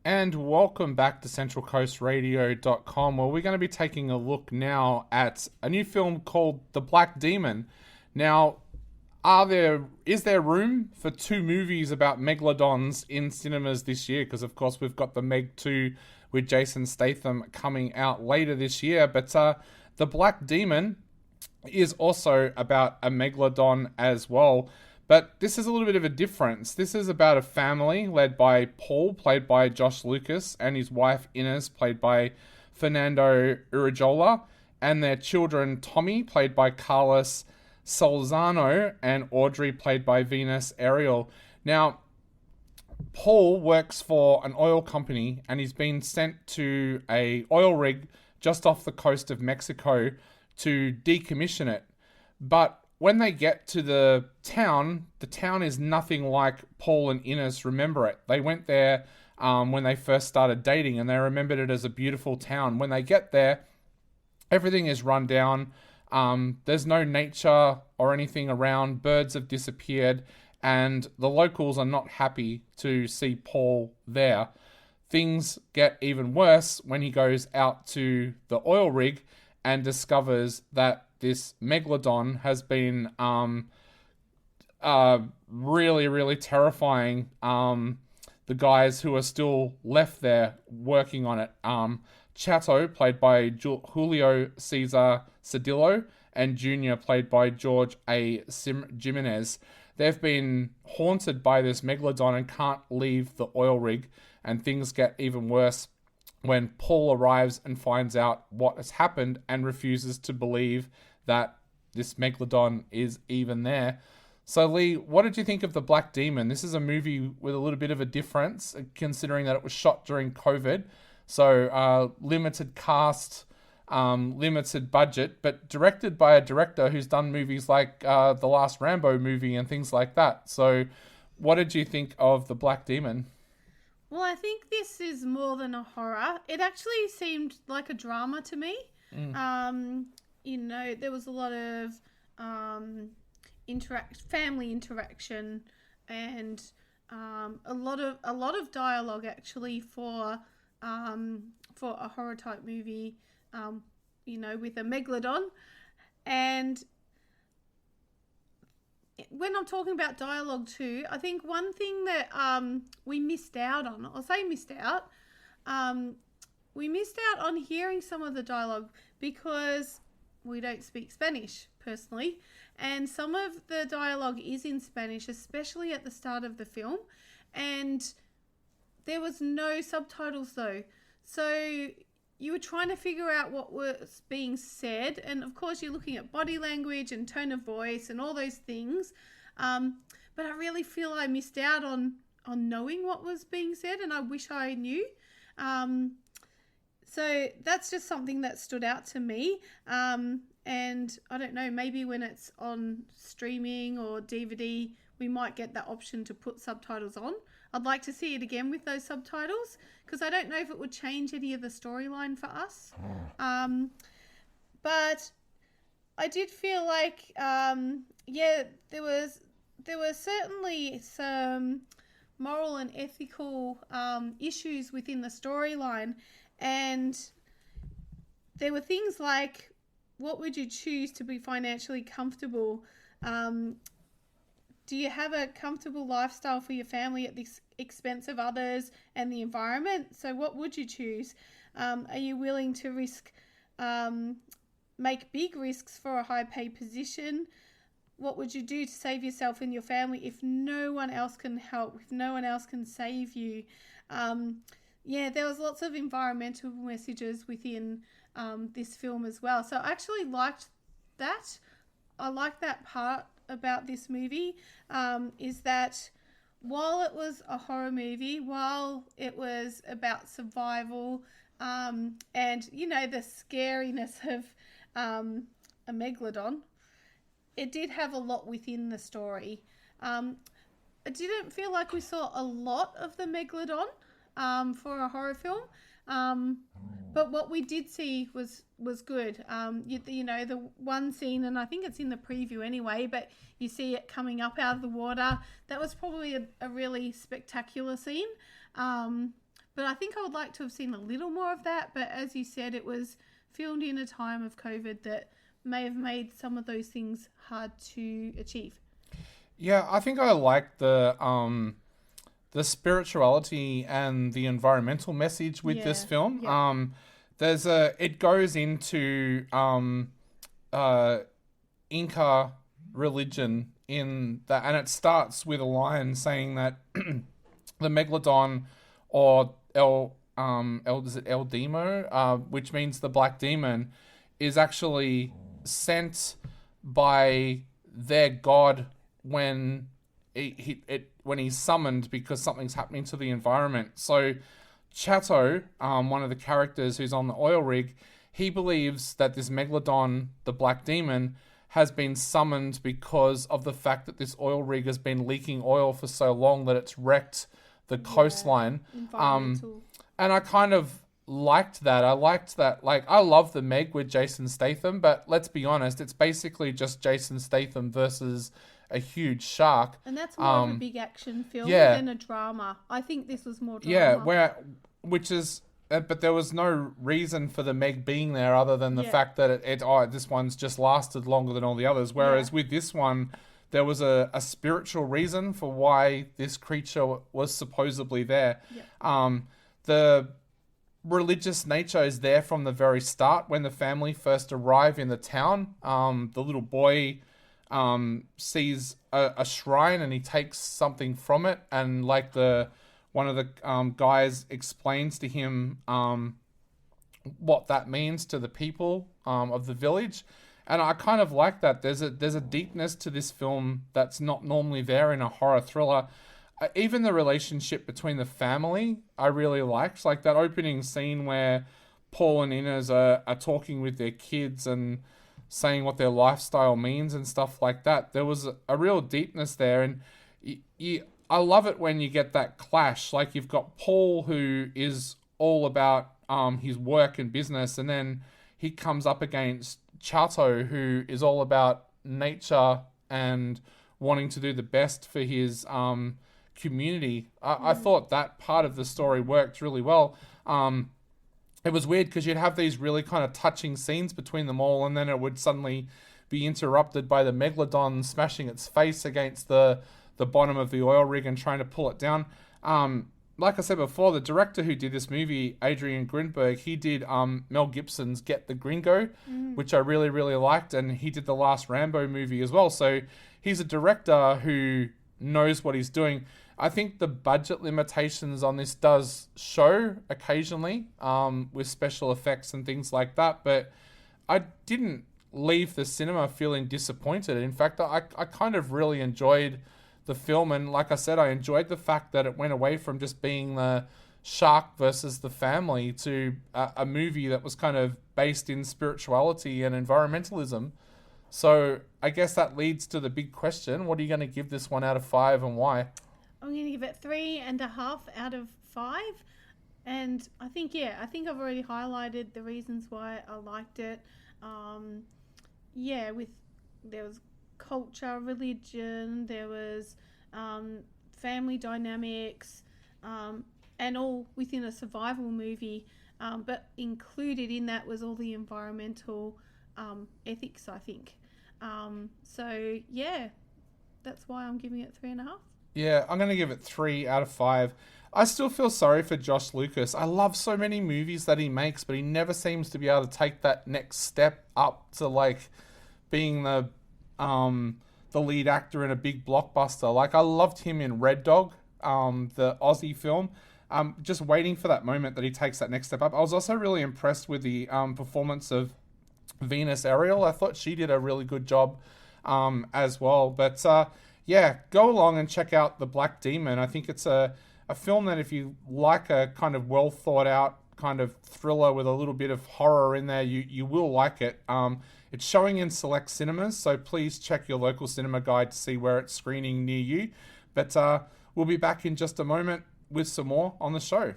And welcome back to CentralCoastRadio.com, where we're going to be taking a look now at a new film called The Black Demon. Now, is there room for two movies about megalodons in cinemas this year? Because of course we've got the Meg 2 with Jason Statham coming out later this year, but The Black Demon is also about a megalodon as well. But this is a little bit of a difference. This is about a family led by Paul, played by Josh Lucas, and his wife Ines, played by Fernando Urijola, and their children Tommy, played by Carlos Solzano, and Audrey, played by Venus Ariel. Now, Paul works for an oil company, and he's been sent to a oil rig just off the coast of Mexico to decommission it. But when they get to the town is nothing like Paul and Ines remember it. They went there when they first started dating, and they remembered it as a beautiful town. When they get there, everything is run down. There's no nature or anything around. Birds have disappeared, and the locals are not happy to see Paul there. Things get even worse when he goes out to the oil rig and discovers that this megalodon has been really, really terrifying the guys who are still left there working on it. Chato, played by Julio Cesar Cedillo, and Junior, played by George A. Jimenez. They've been haunted by this megalodon and can't leave the oil rig, and things get even worse when Paul arrives and finds out what has happened and refuses to believe that this megalodon is even there. So, Lee, what did you think of The Black Demon? This is a movie with a little bit of a difference, considering that it was shot during COVID. So, limited cast, limited budget, but directed by a director who's done movies like the last Rambo movie and things like that. So, what did you think of The Black Demon? Well, I think this is more than a horror. It actually seemed like a drama to me. There was a lot of family interaction, and a lot of dialogue actually for a horror type movie. With a megalodon. And when I'm talking about dialogue too, I think one thing that we missed out on, we missed out on hearing some of the dialogue because we don't speak Spanish personally, and some of the dialogue is in Spanish, especially at the start of the film, and there was no subtitles though. So you were trying to figure out what was being said, and of course you're looking at body language and tone of voice and all those things, but I really feel I missed out on knowing what was being said, and I wish I knew. So that's just something that stood out to me, and I don't know, maybe when it's on streaming or DVD we might get that option to put subtitles on. I'd like to see it again with those subtitles, because I don't know if it would change any of the storyline for us. But I did feel like, there were certainly some moral and ethical issues within the storyline, and there were things like, what would you choose to be financially comfortable? Do you have a comfortable lifestyle for your family at the expense of others and the environment? So what would you choose? Are you willing to make big risks for a high paid position? What would you do to save yourself and your family if no one else can help, if no one else can save you? There was lots of environmental messages within this film as well. So I actually liked that. I like that part about this movie, is that while it was a horror movie, while it was about survival, and the scariness of a megalodon, it did have a lot within the story. I didn't feel like we saw a lot of the megalodon for a horror film, but what we did see was good. The one scene, and I think it's in the preview anyway, but you see it coming up out of the water. That was probably a really spectacular scene. But I think I would like to have seen a little more of that. But as you said, it was filmed in a time of COVID that may have made some of those things hard to achieve. Yeah, I think I like the spirituality and the environmental message with this film. Yeah. It goes into Inca religion in that, and it starts with a line saying that the Megalodon, or El Demo, which means the Black Demon, is actually sent by their god when when he's summoned because something's happening to the environment. So Chato, one of the characters who's on the oil rig, he believes that this Megalodon, the Black Demon, has been summoned because of the fact that this oil rig has been leaking oil for so long that it's wrecked the coastline. And I kind of liked that. I liked that. Like, I love the Meg with Jason Statham, but let's be honest, it's basically just Jason Statham versus a huge shark. And that's more of a big action film than a drama. I think this was more drama. Yeah, but there was no reason for the Meg being there other than the fact that this one's just lasted longer than all the others. Whereas with this one, there was a spiritual reason for why this creature was supposedly there. Yeah. The religious nature is there from the very start. When the family first arrive in the town, the little boy sees a shrine and he takes something from it, and like one of the guys explains to him what that means to the people of the village. And I kind of like that. There's a deepness to this film that's not normally there in a horror thriller. Even the relationship between the family, I really liked. Like that opening scene where Paul and Inez are talking with their kids and saying what their lifestyle means and stuff like that. There was a real deepness there. And I love it when you get that clash. Like you've got Paul, who is all about his work and business, and then he comes up against Chato, who is all about nature and wanting to do the best for his community. I thought that part of the story worked really well. It was weird because you'd have these really kind of touching scenes between them all, and then it would suddenly be interrupted by the Megalodon smashing its face against the bottom of the oil rig and trying to pull it down. Like I said before, the director who did this movie, Adrian Greenberg, he did Mel Gibson's Get the Gringo, which I really, really liked, and he did the last Rambo movie as well. So he's a director who knows what he's doing. I think the budget limitations on this does show occasionally with special effects and things like that, but I didn't leave the cinema feeling disappointed. In fact, I kind of really enjoyed the film, and like I said, I enjoyed the fact that it went away from just being the shark versus the family to a movie that was kind of based in spirituality and environmentalism. So I guess that leads to the big question: what are you going to give this 1 out of 5, and why? I'm going to give it 3.5 out of 5. And I think I've already highlighted the reasons why I liked it. There was culture, religion, there was family dynamics, and all within a survival movie. But included in that was all the environmental ethics, I think. That's why I'm giving it 3.5. Yeah, I'm going to give it 3 out of 5. I still feel sorry for Josh Lucas. I love so many movies that he makes, but he never seems to be able to take that next step up to like being the lead actor in a big blockbuster. Like I loved him in Red Dog, the Aussie film. Just waiting for that moment that he takes that next step up. I was also really impressed with the performance of Venus Ariel. I thought she did a really good job as well. But go along and check out The Black Demon. I think it's a film that if you like a kind of well thought out kind of thriller with a little bit of horror in there, you will like it. It's showing in select cinemas, so please check your local cinema guide to see where it's screening near you. But we'll be back in just a moment with some more on the show.